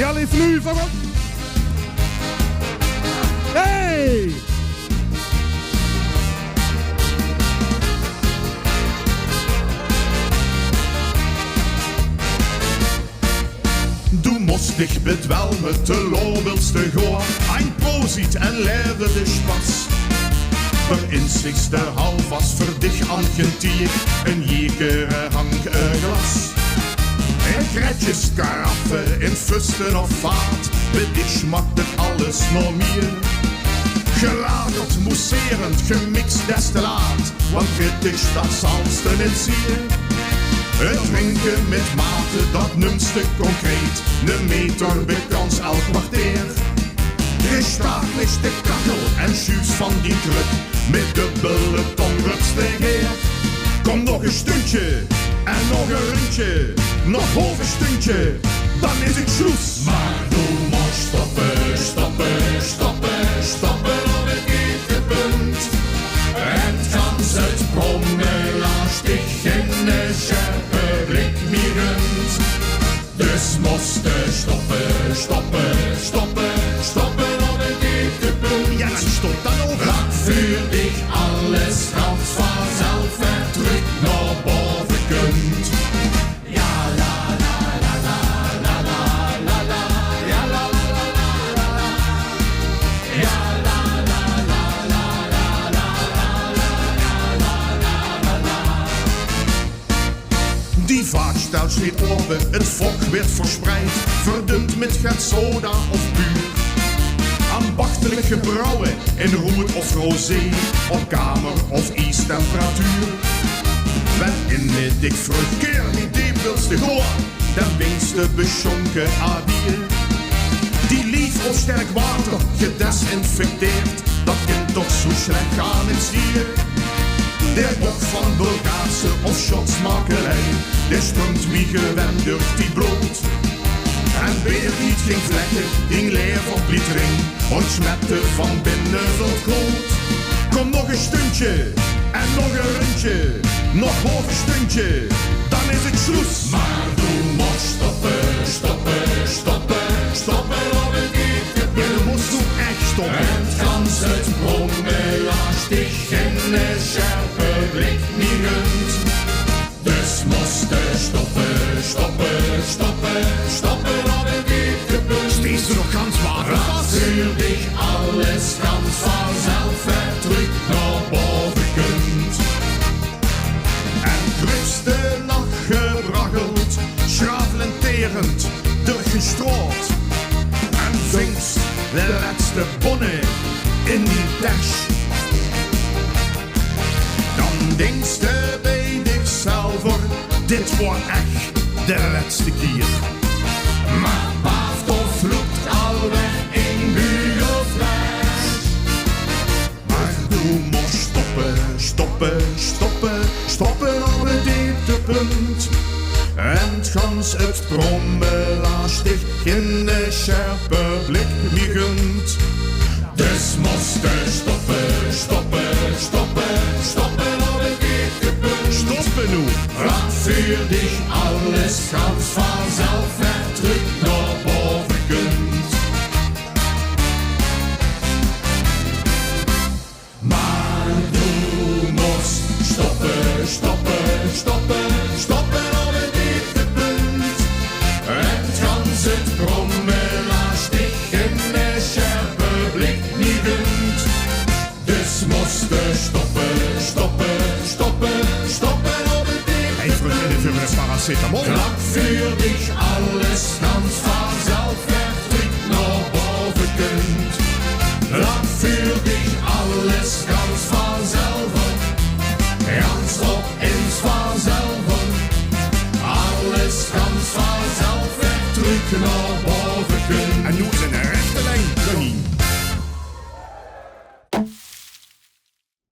Jelly vloei van op. Hey! Du musst dich bedwelmen, te lo willst du gehen. Ein Prosit en lebe de Spaß. Der inzigste hal was für dich angentier. Een jekere hang glas. En kretjes, karaffe, in fusten of vaat. Bij dich schmackt het alles nog meer. Gelagerd, mousserend, gemixt destillaat. Want für dich dat salste niet zie. Het drinken met mate, dat numste concreet. Ne meter bekans elk kwartier. Gestaaglich de kachel en schuus van die kruk. Met dubbele tong rupstegeer. Kom nog een stuntje en nog een rundje. Nog half een stuntje, dan is het schroes. Maar du mocht stoppen, stoppen, stoppen, stoppen op het etenpunt. Het gans het brommelast dich in de scherpe blik mirend. Dus moest stoppen, stoppen, stoppen, stoppen op het etenpunt. Ja, dan stop dan ook. Laat voor dich alles ganz vanzelf en terug naar boven kunt. Ja, la la la la la la la la, ja la la la la la, ja la la la la la la la la. Die vaatstelt steht open, het volk werd verspreid. Verdund met gat soda of puur. Ambachtelijk gebrouwen in roet of rosé. Op kamer of ijstemperatuur. Wenn in het dik verkeer niet diep wilst te gaan, dan winste beschonken adier. Die lief of sterk water, gedesinfecteerd, dat kind toch zo slecht gaan in stier. Der bok van Bulgaarse of shotsmakerij, der stroomt wie gewend door die bloot. En weer niet geen vlekken, ging leer op glittering, und schmette van binnen tot kloot. Kom nog een stuntje, en nog een rundje, nog half een stuntje, dan is het schroes. Maar du mocht stoppen, stoppen, stoppen, stoppen op het etenpunt. Ja, dan moest du echt stoppen. Het gans het brommelast dich in de scherpe blik mirend. Dus moest stoppen, stoppen, stoppen, stoppen op het etenpunt. Steeds er nog kans water Laat vast. voor dich alles ganz vanzelf en terug naar boven kunt. En krupste nacht gebraggeld, schravelenterend, durchgestrooid. En vingst de laatste bonnen in die dash. Dan denkste bij zichzelf, dit wordt echt de laatste keer. Maar paft of vloekt alweer in buurvlees. Maar du moest stoppen, stoppen, stoppen, stoppen op het dieptepunt. En het gans het brommelaars dich in de scherpe blik mirend. Dus moest stoppen, stoppen, stoppen, stoppen op het etenpunt. Stoppen nu! Laat voor dich alles ganz vanzelf en terug naar boven kunt. Maar du moest stoppen, stoppen, stoppen, stoppen op het etenpunt. Het gans het brommelaars dich in de scherpe blik mirend. Dus moest stoppen, stoppen, stoppen, stoppen op het etenpunt. Hey, vriendin, voor mijn paracetamol. Klap voor dich alles ganz vanzelf en terug naar boven kunt. Laat voor dich alles ganz vanzelf, ganz op eens vanzelf. Alles ganz vanzelf en terug naar boven kunt. En nu is een rechte